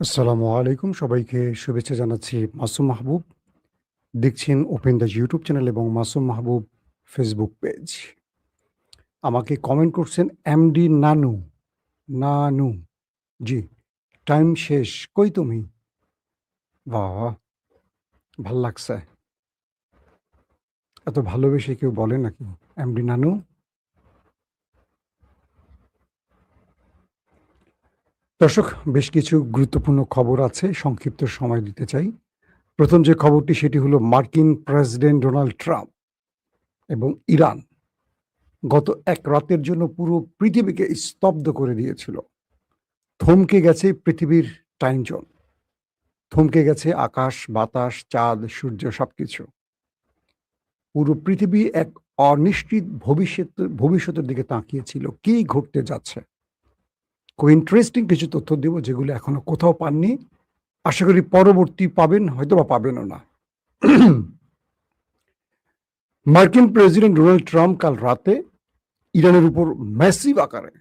আসসালামু আলাইকুম। সবাইকে শুভেচ্ছা জানাচ্ছি। মাসুম মাহবুব। দেখছেন ওপেন দ্য ইউটিউব চ্যানেল এবং মাসুম মাহবুব ফেসবুক পেজ। আমাকে কমেন্ট করছেন এমডি নানু, নানু। জি, টাইম শেষ। কই তুমি? বাহ! ভাল লাগছে। এত ভালোবেসে কেউ বলে নাকি? এমডি নানু? দর্শক, বেশ কিছু গুরুত্বপূর্ণ খবর আছে। সংক্ষিপ্ত সময় দিতে চাই। ১ম যে খবরটি সেটি হলো মার্কিন প্রেসিডেন্ট ডোনাল্ড ট্রাম্প এবং ইরান গত এক রাতের জন্য পুরো পৃথিবীকে স্তব্ধ করে দিয়েছিল। থমকে গেছে পৃথিবীর টাইম জোন। থমকে গেছে আকাশ, বাতাস, চাঁদ, সূর্য সবকিছু। পুরো পৃথিবী এক অনিশ্চিত ভবিষ্যতের দিকে তাকিয়েছিল। কি ঘটতে যাচ্ছে? খুব ইন্টারেস্টিং কিছু তথ্য দেব যেগুলো এখনো কোথাও পাননি। আশা করি পরবর্তী পাবেন, হয়তোবা পাবেনও না। মার্কিন প্রেসিডেন্ট ডোনাল্ড ট্রাম্প কাল রাতে ইরানের উপর ম্যাসিভ আকারে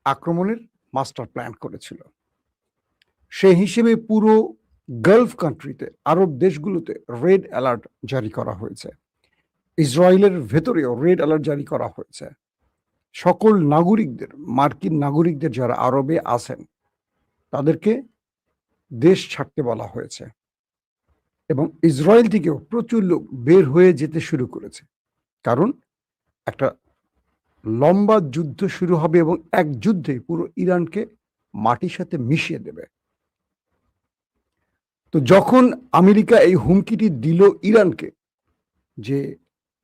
আক্রমণের মাস্টার প্ল্যান করেছিল। সেই হিসেবে পুরো গালফ কান্ট্রিতে, আরব দেশগুলোতে রেড অ্যালার্ট জারি করা হয়েছে। ইসরায়েলের ভেতরেও রেড অ্যালার্ট জারি করা হয়েছে। সকল নাগরিকদের, মার্কিন নাগরিকদের যারা আরবে আছেন, তাদেরকে দেশ ছাড়তে বলা হয়েছে এবং ইসরায়েল থেকেও প্রচুর লোক বের হয়ে যেতে শুরু করেছে। কারণ একটা লম্বা যুদ্ধ শুরু হবে এবং এক যুদ্ধে পুরো ইরানকে মাটির সাথে মিশিয়ে দেবে। তো যখন আমেরিকা এই হুমকিটি দিল ইরানকে যে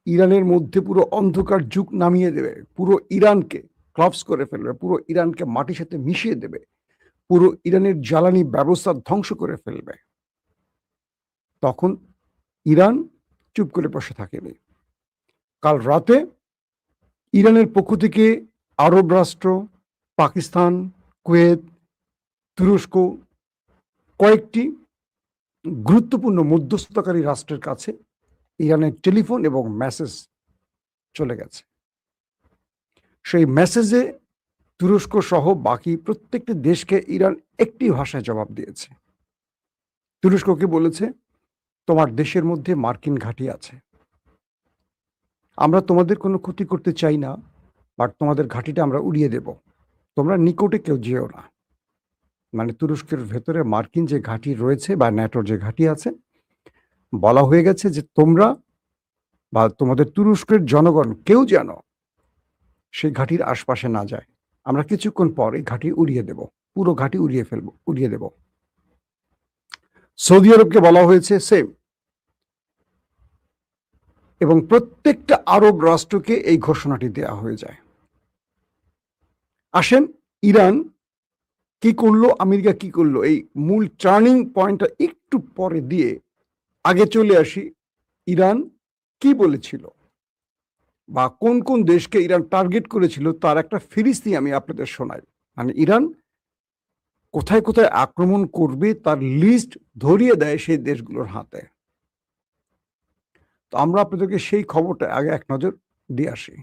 ইরানের মধ্যে পুরো অন্ধকার যুগ নামিয়ে দেবে, পুরো ইরানকে ক্লাপস করে ফেলবে, পুরো ইরানকে মাটির সাথে মিশিয়ে দেবে, পুরো ইরানের জ্বালানি ব্যবস্থা ধ্বংস করে ফেলবে, তখন ইরান চুপ করে বসে থাকেনি। কাল রাতে ইরানের পক্ষ থেকে আরব রাষ্ট্র, পাকিস্তান, কুয়েত, তুরস্ক, কয়েকটি গুরুত্বপূর্ণ মধ্যস্থতাকারী রাষ্ট্রের কাছে ইরানের টেলিফোন এবং মেসেজ চলে গেছে। সেই মেসেজে তুরস্ক সহ বাকি প্রত্যেকটি দেশকে ইরান একটি ভাষায় জবাব দিয়েছে। তুরস্ককে বলেছে, তোমার দেশের মধ্যে মার্কিন ঘাঁটি আছে, আমরা তোমাদের কোনো ক্ষতি করতে চাই না, বাট তোমাদের ঘাঁটিটা আমরা উড়িয়ে দেব, তোমরা নিকটে কেউ যেও না। মানে তুরস্কের ভেতরে মার্কিন যে ঘাঁটি রয়েছে বা ন্যাটোর যে ঘাঁটি আছে, বলা হয়ে গেছে যে তোমরা বা তোমাদের তুরস্কের জনগণ কেউ যেন সেই ঘাঁটির আশপাশে না যায়। আমরা কিছুক্ষণ পর এই ঘাঁটি উড়িয়ে দেব, পুরো ঘাঁটি উড়িয়ে দেব। সৌদি আরবকে বলা হয়েছে সেম, এবং প্রত্যেকটা আরব রাষ্ট্রকে এই ঘোষণাটি দেওয়া হয়ে যায়। আসেন, ইরান কি করলো, আমেরিকা কি করলো, এই মূল টার্নিং পয়েন্টটা একটু পরে দিয়ে আগে চলে আসি। ইরান কি বলেছিল বা কোন কোন দেশকে ইরান টার্গেট করেছিল তার একটা ফিরিস্তি আমি আপনাদের শোনাই। মানে ইরান কোথায় কোথায় আক্রমণ করবে তার লিস্ট ধরিয়ে দেয় সেই দেশগুলোর হাতে। তো আমরা আপনাদেরকে সেই খবরটা আগে এক নজর দিয়ে আসি।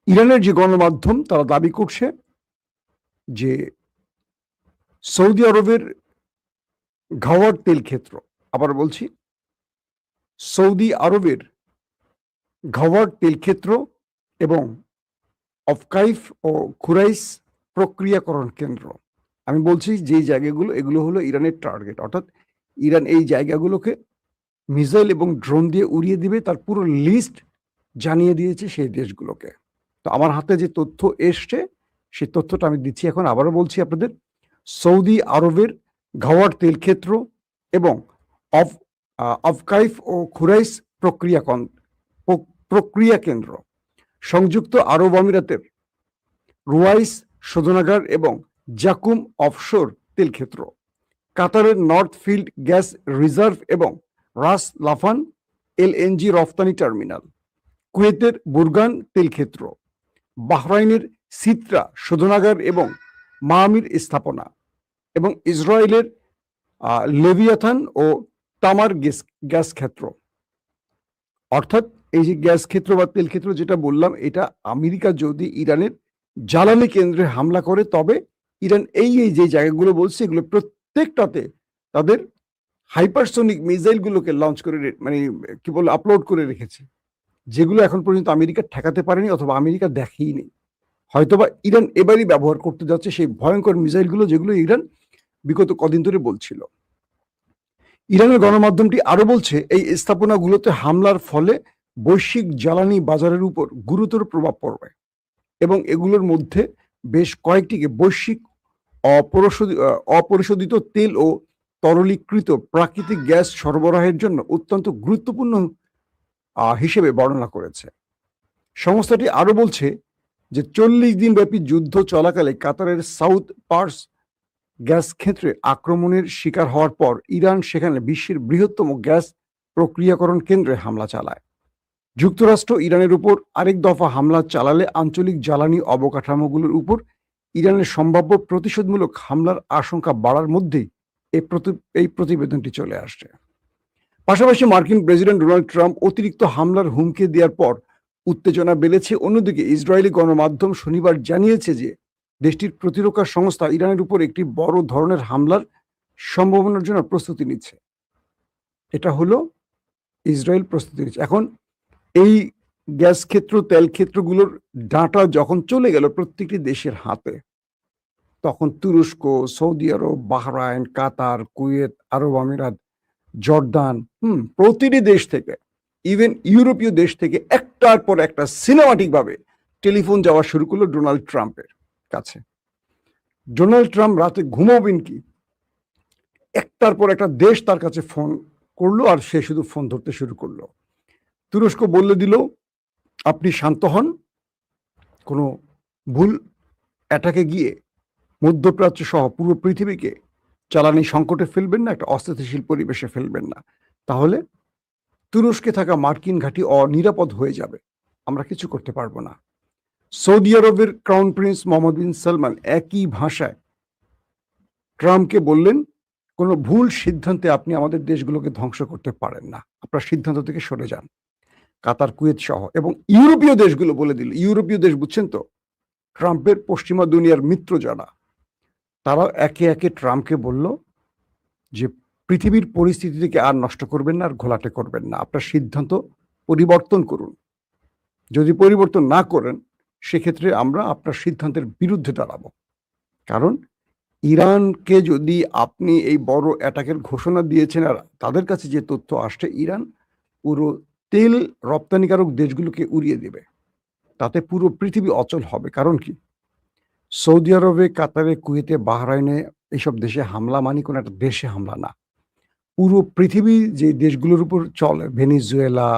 ইরানের যে গণমাধ্যম তারা দাবি করছে যে সৌদি আরবের ঘাওয়ার তেল ক্ষেত্র, আবার বলছি, সৌদি আরবের ঘাওয়ার তেল ক্ষেত্র এবং অফকাইফ ও খুরাইস প্রক্রিয়াকরণ কেন্দ্র, আমি বলছি যে জায়গাগুলো, এগুলো হলো ইরানের টার্গেট। অর্থাৎ ইরান এই জায়গাগুলোকে মিসাইল এবং ড্রোন দিয়ে উড়িয়ে দিবে, তার পুরো লিস্ট জানিয়ে দিয়েছে সেই দেশগুলোকে। তো আমার হাতে যে তথ্য এসছে সেই তথ্যটা আমি দিচ্ছি এখন। আবারও বলছি আপনাদের, সৌদি আরবের ঘাওয়ার তেল ক্ষেত্র এবং অফকাইফ ও খুরাইস প্রক্রিয়া কেন্দ্র, সংযুক্ত আরব আমিরাতের রুয়াইস শোধনাগার এবং জাকুম অফশোর তেল ক্ষেত্র, কাতারের নর্থ ফিল্ড গ্যাস রিজার্ভ এবং রাস লাফান এলএনজি রফতানি টার্মিনাল, কুয়েতের বুরগান তেল ক্ষেত্র, বাহরাইনের সিত্রা শোধনাগার এবং মামির স্থাপনা, এবং ইসরায়েলের লেভিয়াথান ও তামার গ্যাস ক্ষেত্র। অর্থাৎ এই যে গ্যাস ক্ষেত্র বা তেল ক্ষেত্র যেটা বললাম, এটা আমেরিকা যদি ইরানের জ্বালানি কেন্দ্রে হামলা করে তবে ইরান এই যে জায়গাগুলো বলছে এগুলো প্রত্যেকটাতে তাদের হাইপারসোনিক মিসাইলগুলোকে লঞ্চ করে মানে কি বলে আপলোড করে রেখেছে, যেগুলো এখন পর্যন্ত আমেরিকা ঠেকাতে পারেনি অথবা আমেরিকা দেখেই নেই। হয়তোবা ইরান এবারই ব্যবহার করতে যাচ্ছে সেই ভয়ঙ্কর মিসাইলগুলো, যেগুলো ইরান বিগত কদিন ধরে বলছিল। ইরানের গণমাধ্যমটি আরো বলছে এই স্থাপনাগুলোতে হামলার ফলে বৈশ্বিক জ্বালানি বাজারের উপর গুরুতর প্রভাব পড়বে এবং এগুলোর মধ্যে বেশ কয়েকটিকে বৈশ্বিক অপরিশোধিত তেল ও তরলীকৃত প্রাকৃতিক গ্যাস সরবরাহের জন্য অত্যন্ত গুরুত্বপূর্ণ হিসেবে বর্ণনা করেছে। সংস্থাটি আরো বলছে যে 40 দিন ব্যাপী যুদ্ধ চলাকালে কাতারের সাউথ পার্স গ্যাস ক্ষেত্রে আক্রমণের শিকার হওয়ার পর ইরান সেখানে বিশ্বের বৃহত্তম গ্যাস প্রক্রিয়াকরণ কেন্দ্রে হামলা চালায়। যুক্তরাষ্ট্র ইরানের উপর আরেক দফা হামলা চালালে আঞ্চলিক জ্বালানি অবকাঠামোগুলোর উপর ইরানের সম্ভাব্য প্রতিশোধমূলক হামলার আশঙ্কা বাড়ার মধ্যেই এই প্রতিবেদনটি চলে আসছে। পাশাপাশি মার্কিন প্রেসিডেন্ট ডোনাল্ড ট্রাম্প অতিরিক্ত হামলার হুমকি দেওয়ার পর উত্তেজনা বেড়েছে। অন্যদিকে ইসরায়েলি গণমাধ্যম শনিবার জানিয়েছে যে দেশটির প্রতিরক্ষা সংস্থা ইরানের উপর একটি বড় ধরনের হামলার সম্ভাবনার জন্য প্রস্তুতি নিচ্ছে। এটা হলো ইসরায়েল প্রস্তুতি নিচ্ছে। এখন এই গ্যাস ক্ষেত্র, তেল ক্ষেত্রগুলোর ডাটা যখন চলে গেল প্রত্যেকটি দেশের হাতে, তখন তুরস্ক, সৌদি আরব, বাহরাইন, কাতার, কুয়েত, আরব আমিরাত, জর্দান, প্রতিটি দেশ থেকে, ইভেন ইউরোপীয় দেশ থেকে একটার পর একটা সিনেমাটিক ভাবে টেলিফোন যাওয়া শুরু করলো ডোনাল্ড ট্রাম্পের কাছে। ডোনাল্ড ট্রাম্প রাতে ঘুমাবেন কি, একটার পর একটা দেশ তার কাছে ফোন করলো আর সে শুধু ফোন ধরতে শুরু করলো। তুরস্ক বললে দিল আপনি শান্ত হন, কোনো ভুল অ্যাটাকে গিয়ে মধ্যপ্রাচ্য সহ পুরো পৃথিবীকে জ্বালানি সংকটে ফেলবেন না, একটা অস্থিতিশীল পরিবেশে ফেলবেন না, তাহলে তুরস্কে থাকা মার্কিন ঘাঁটি অনিরাপদ হয়ে যাবে, আমরা কিছু করতে পারবো না। সৌদি আরবের ক্রাউন প্রিন্স মোহাম্মদ বিন সালমান একই ভাষায় ট্রাম্পকে বললেন কোনো ভুল সিদ্ধান্তে আপনি আমাদের দেশগুলোকে ধ্বংস করতে পারেন না, আপনার সিদ্ধান্ত থেকে সরে যান। কাতার, কুয়েত সহ এবং ইউরোপীয় দেশগুলো বলে দিল, ইউরোপীয় দেশ বুঝছেন তো, ট্রাম্পের পশ্চিমা দুনিয়ার মিত্র যারা, তারা একে একে ট্রাম্পকে বলল যে পৃথিবীর পরিস্থিতি থেকে আর নষ্ট করবেন না, আর ঘোলাটে করবেন না, আপনার সিদ্ধান্ত পরিবর্তন করুন। যদি পরিবর্তন না করেন সেক্ষেত্রে আমরা আপনার সিদ্ধান্তের বিরুদ্ধে দাঁড়াবো। কারণ ইরানকে যদি আপনি এই বড় অ্যাটাকের ঘোষণা দিয়েছেন আর তাদের কাছে যে তথ্য আসছে, ইরান পুরো তেল রপ্তানিকারক দেশগুলোকে উড়িয়ে দেবে, তাতে পুরো পৃথিবী অচল হবে। কারণ কি, সৌদি আরবে, কাতারে, কুয়েতে, বাহরাইনে এইসব দেশে হামলা মানে কোনো একটা দেশে হামলা না, পুরো পৃথিবী যে দেশগুলোর উপর চলে, ভেনিজুয়েলা,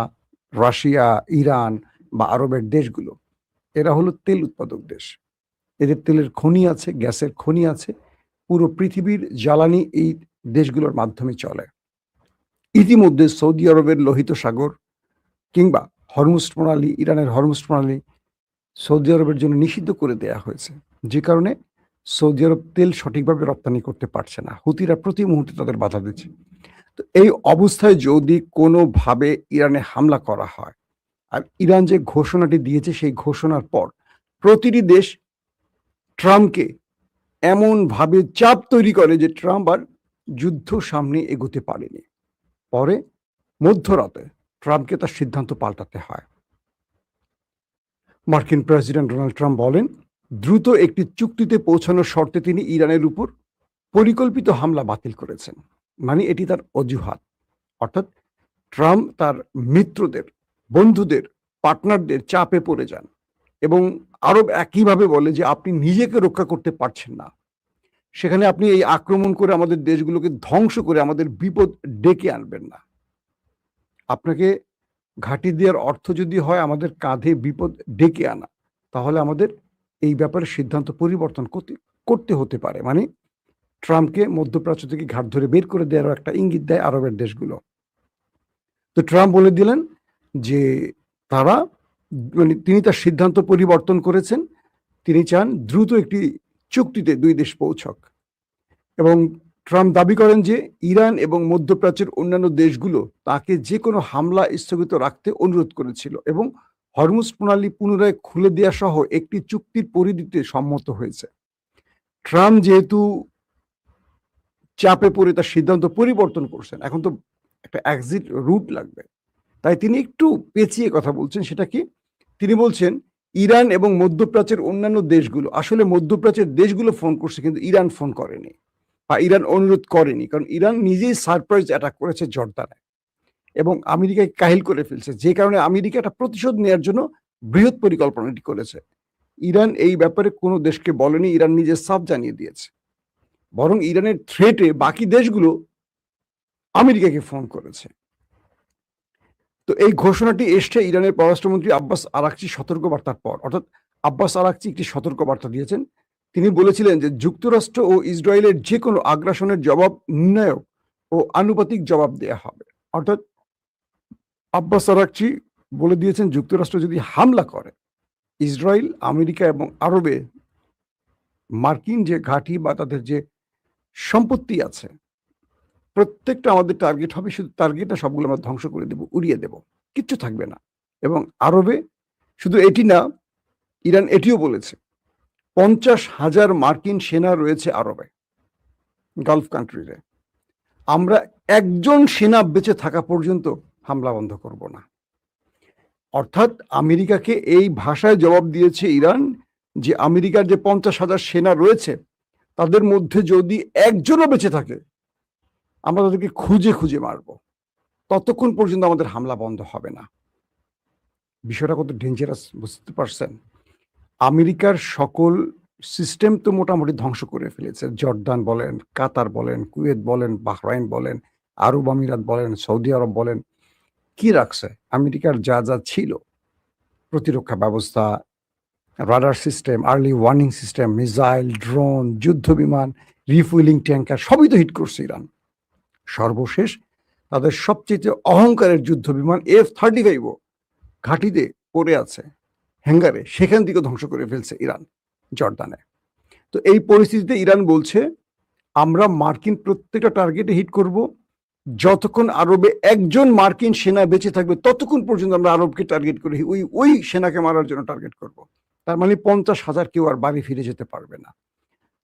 রাশিয়া, ইরান বা আরবের দেশগুলো, এরা হলো তেল উৎপাদক দেশ, এদের তেলের খনি আছে, গ্যাসের খনি আছে, পুরো পৃথিবীর জ্বালানি এই দেশগুলোর মাধ্যমে চলে। ইতিমধ্যে সৌদি আরবের লোহিত সাগর কিংবা হরমুজ প্রণালী, ইরানের হরমুজ প্রণালী সৌদি আরবের জন্য নিষিদ্ধ করে দেয়া হয়েছে, যে কারণে সৌদি আরব তেল সঠিকভাবে রপ্তানি করতে পারছে না, হুতিরা প্রতি মুহূর্তে তাদের বাধা দিচ্ছে। তো এই অবস্থায় যদি কোনোভাবে ইরানে হামলা করা হয়, আর ইরান যে ঘোষণাটি দিয়েছে সেই ঘোষণার পর প্রতিটি দেশ ট্রাম্পকে এমন ভাবে চাপ তৈরি করে যে ট্রাম্প আর যুদ্ধ সামনে এগোতে পারেনি। পরে মধ্যরাতে ট্রাম্পকে তার সিদ্ধান্ত পাল্টাতে হয়। মার্কিন প্রেসিডেন্ট ডোনাল্ড ট্রাম্প বলেন দ্রুত একটি চুক্তিতে পৌঁছানোর শর্তে তিনি ইরানের উপর পরিকল্পিত হামলা বাতিল করেছেন। মানে এটি তার অজুহাত, অর্থাৎ ট্রাম্প তার মিত্রদের, বন্ধুদের, পার্টনারদের চাপে পড়ে যান এবং আরব একইভাবে বলে যে আপনি নিজেকে রক্ষা করতে পারছেন না, সেখানে আপনি এই আক্রমণ করে আমাদের দেশগুলোকে ধ্বংস করে আমাদের বিপদ ডেকে আনবেন না। আপনাকে ঘাঁটি দেওয়ার অর্থ যদি হয় আমাদের কাঁধে বিপদ ডেকে আনা, তাহলে আমাদের এই ব্যাপারে সিদ্ধান্ত পরিবর্তন করতে হতে পারে। মানে ট্রাম্পকে মধ্যপ্রাচ্য থেকে ঘাট ধরে বের করে দেওয়ার একটা ইঙ্গিত দেয় আরবের দেশগুলো। তো ট্রাম্প বলে দিলেন যে তারা, মানে তিনি তার সিদ্ধান্ত পরিবর্তন করেছেন, তিনি চান দ্রুত একটি চুক্তিতে দুই দেশ পৌঁছক। এবং ট্রাম্প দাবি করেন যে ইরান এবং মধ্যপ্রাচ্যের অন্যান্য দেশগুলো তাকে যে কোনো হামলা স্থগিত রাখতে অনুরোধ করেছিল এবং হরমুজ প্রণালী পুনরায় খুলে দেওয়া সহ একটি চুক্তির পরিধিতে সম্মত হয়েছে। ট্রাম্প যেহেতু চাপে পড়ে তার সিদ্ধান্ত পরিবর্তন করছেন, এখন তো একটা এক্সিট রুট লাগবে, তাই তিনি একটু পেঁচিয়ে কথা বলছেন। সেটা কি? তিনি বলছেন ইরান এবং মধ্যপ্রাচ্যের অন্যান্য দেশগুলো, আসলে মধ্যপ্রাচ্যের দেশগুলো ফোন করছে কিন্তু ইরান ফোন করেনি বা ইরান অনুরোধ করেনি, কারণ ইরান নিজেই সারপ্রাইজ অ্যাটাক করেছে জর্দানে এবং আমেরিকাকে কাহিল করে ফেলছে, যে কারণে আমেরিকা একটা প্রতিশোধ নেওয়ার জন্য বৃহৎ পরিকল্পনাটি করেছে। ইরান এই ব্যাপারে কোনো দেশকে বলেনি, ইরান নিজে সাফ জানিয়ে দিয়েছে, বরং ইরানের থ্রেটে বাকি দেশগুলো আমেরিকাকে ফোন করেছে। তো এই ঘোষণাটি এসছে ইরানের পররাষ্ট্রমন্ত্রী আব্বাস আরাকচি সতর্কবার্তার পর। অর্থাৎ আব্বাস আরাকচি একটি সতর্কবার্তা দিয়েছেন। তিনি বলেছিলেন যে যুক্তরাষ্ট্র ও ইসরায়েলের যে কোনো আগ্রাসনের জবাব নির্ণায়ক ও আনুপাতিক জবাব দেয়া হবে। অর্থাৎ আব্বাস আরাকচি বলে দিয়েছেন যুক্তরাষ্ট্র যদি হামলা করে, ইসরায়েল, আমেরিকা এবং আরবে মার্কিন যে ঘাঁটি বা তাদের যে সম্পত্তি আছে, প্রত্যেকটা আমাদের টার্গেট হবে, শুধু টার্গেট না, সবগুলো আমরা ধ্বংস করে দেব, উড়িয়ে দেব, কিচ্ছু থাকবে না। এবং আরবে শুধু এটি না, ইরান এটিও বলেছে 50,000 মার্কিন সেনা রয়েছে আরবে, গালফ কান্ট্রিতে। আমরা একজন সেনা বেঁচে থাকা পর্যন্ত হামলা বন্ধ করব না। অর্থাৎ আমেরিকাকে এই ভাষায় জবাব দিয়েছে ইরান যে আমেরিকার যে 50,000 সেনা রয়েছে তাদের মধ্যে যদি একজনও বেঁচে থাকে, আমরা তাদেরকে খুঁজে খুঁজে মারব, ততক্ষণ পর্যন্ত আমাদের হামলা বন্ধ হবে না। বিষয়টা কত ডেঞ্জারাস বুঝতে পারছেন? আমেরিকার সকল সিস্টেম তো মোটামুটি ধ্বংস করে ফেলেছে। জর্দান বলেন, কাতার বলেন, কুয়েত বলেন, বাহরাইন বলেন, আরব আমিরাত বলেন, সৌদি আরব বলেন, কি রাখছে? আমেরিকার যা যা ছিল, প্রতিরক্ষা ব্যবস্থা, radar system, early warning system, missile, drone, যুদ্ধ বিমান, রিফুয়েলিং ট্যাঙ্কার, সবই তো হিট করছে ইরান। সর্বশেষ তাদের সবচেয়ে অহংকারের যুদ্ধ বিমান F-35 ঘাঁটিতে পড়ে আছে হ্যাঙ্গারে, সেখান থেকে ধ্বংস করে ফেলছে ইরান জর্দানে। তো এই পরিস্থিতিতে ইরান বলছে আমরা মার্কিন প্রত্যেকটা টার্গেটে হিট করব, যতক্ষণ আরবে একজন মার্কিন সেনা বেঁচে থাকবে ততক্ষণ পর্যন্ত আমরা আরবকে টার্গেট করি, ওই সেনাকে মারার জন্য টার্গেট করব। তার মানে 50,000 কেউ আর বাড়ি ফিরে যেতে পারবে না।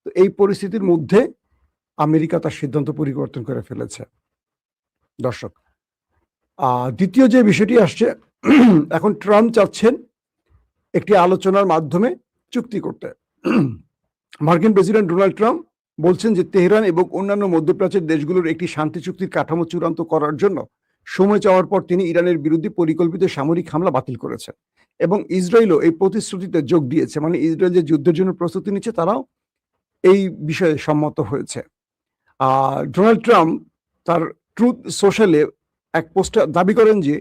তো এই পরিস্থিতির মধ্যে আমেরিকা তার সিদ্ধান্ত পরিবর্তন করে ফেলেছে। দর্শক, দ্বিতীয় যে বিষয়টি আসছে, এখন ট্রাম্প চাচ্ছেন একটি আলোচনার মাধ্যমে চুক্তি করতে। মার্কিন প্রেসিডেন্ট ডোনাল্ড ট্রাম্প বলছেন যে তেহরান এবং অন্যান্য মধ্যপ্রাচ্যের দেশগুলোর একটি শান্তি চুক্তির কাঠামো চূড়ান্ত করার জন্য সময় চাওয়ার পর তিনি ইরানের বিরুদ্ধে পরিকল্পিত সামরিক হামলা বাতিল করেছেন এবং ইসরায়েলও এই প্রতিশ্রুতিতে যোগ দিয়েছে। মানে ইসরায়েল যে যুদ্ধের জন্য প্রস্তুতি নিচ্ছে, তারাও এই বিষয়ে সম্মত হয়েছে। ডোনাল্ড ট্রাম্প তার ট্রুথ সোশ্যালে এক পোস্টে দাবি করেন যে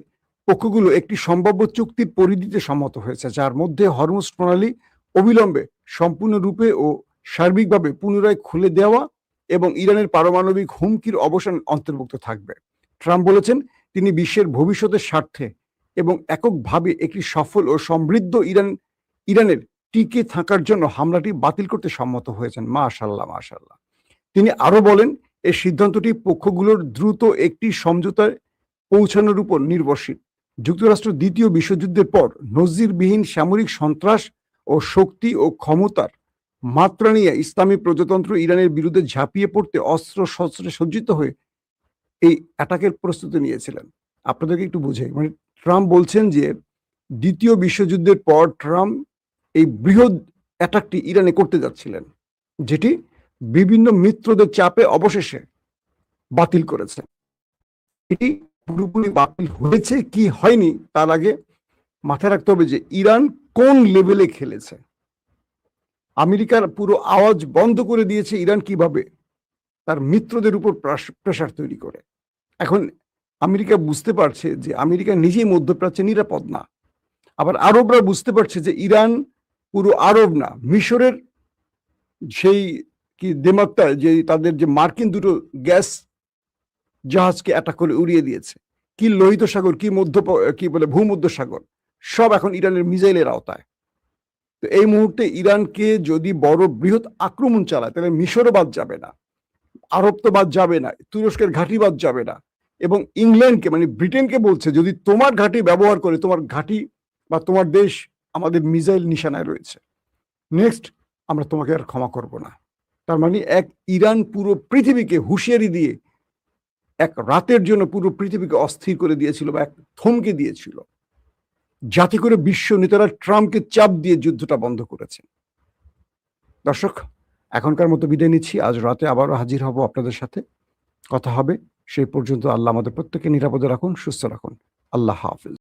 পক্ষগুলো একটি সম্ভাব্য চুক্তির পরিধিতে সম্মত হয়েছে, যার মধ্যে হরমুজ প্রণালী অবিলম্বে সম্পূর্ণরূপে ও সার্বিকভাবে পুনরায় খুলে দেওয়া এবং ইরানের পারমাণবিক হুমকির অবসান অন্তর্ভুক্ত থাকবে। ট্রাম্প বলেছেন তিনি বিশ্বের ভবিষ্যতের স্বার্থে এবং এককভাবে একটি সফল ও সমৃদ্ধ ইরানের টিকে থাকার জন্য হামলাটি বাতিল করতে সম্মত হয়েছেন। মাশাআল্লাহ, মাশাআল্লাহ। তিনি আরো বলেন এই সিদ্ধান্তটি পক্ষগুলোর দ্রুত একটি সমঝোতায় পৌঁছানোর উপর নির্ভরশীল। যুক্তরাষ্ট্র দ্বিতীয় বিশ্বযুদ্ধের পর নজিরবিহীন সামরিক সন্ত্রাস ও শক্তি ও ক্ষমতার মাত্রা নিয়ে ইসলামী প্রজাতন্ত্র ইরানের বিরুদ্ধে ঝাঁপিয়ে পড়তে অস্ত্র শস্ত্রে সজ্জিত হয়ে এই অ্যাটাকের প্রস্তুতি নিয়েছিলেন। আপনাদেরকে একটু বুঝাই, মানে ট্রাম্প বলছেন যে দ্বিতীয় বিশ্বযুদ্ধের পর ট্রাম্প এই বৃহৎ অ্যাটাকটি ইরানে করতে যাচ্ছিলেন, যেটি বিভিন্ন মিত্রদের চাপে অবশেষে বাতিল করেছে। এটি পুরোপুরি বাতিল হয়েছে কি হয়নি তার আগে মাথায় রাখতে হবে যে ইরান কোন লেভেলে খেলেছে। আমেরিকার পুরো আওয়াজ বন্ধ করে দিয়েছে ইরান কিভাবে তার মিত্রদের উপর প্রেসার তৈরি করে। এখন আমেরিকা বুঝতে পারছে যে আমেরিকা নিজেই মধ্যপ্রাচ্যে নিরাপদ না, আবার আরবরা বুঝতে পারছে যে ইরান পুরো আরব না, মিশরের সেই কি দেমাত্তায় যে তাদের যে মার্কিন দুটো গ্যাস জাহাজকে অ্যাটাক করে উড়িয়ে দিয়েছে, কি লোহিত সাগর, কি বলে ভূমধ্য সাগর, সব এখন ইরানের মিসাইলের আওতায়। তো এই মুহূর্তে ইরানকে যদি বড় বৃহৎ আক্রমণ চালায় তাহলে মিশরও বাদ যাবে না, আরব তো বাদ যাবে না, তুরস্কের ঘাঁটি বাদ যাবে না, এবং ইংল্যান্ডকে মানে ব্রিটেনকে বলছে যদি তোমার ঘাঁটি ব্যবহার করে, তোমার ঘাঁটি বা তোমার দেশ আমাদের মিসাইল নিশানায় রয়েছে, নেক্সট আমরা তোমাকে আর ক্ষমা করব না। তার মানে এক ইরান পুরো পৃথিবীকে হুঁশিয়ারি দিয়ে এক রাতের জন্য পুরো পৃথিবীকে অস্থির করে দিয়েছিল বা এক থমকে দিয়েছিল, যাতে করে বিশ্ব নেতারা ট্রাম্পকে চাপ দিয়ে যুদ্ধটা বন্ধ করেছে। দর্শক, এখনকার মতো বিদায় নিচ্ছি। আজ রাতে আবারও হাজির হব আপনাদের সাথে, কথা হবে। সেই পর্যন্ত আল্লাহ আমাদের প্রত্যেককে নিরাপদে রাখুন, সুস্থ রাখুন। আল্লাহ হাফিজ।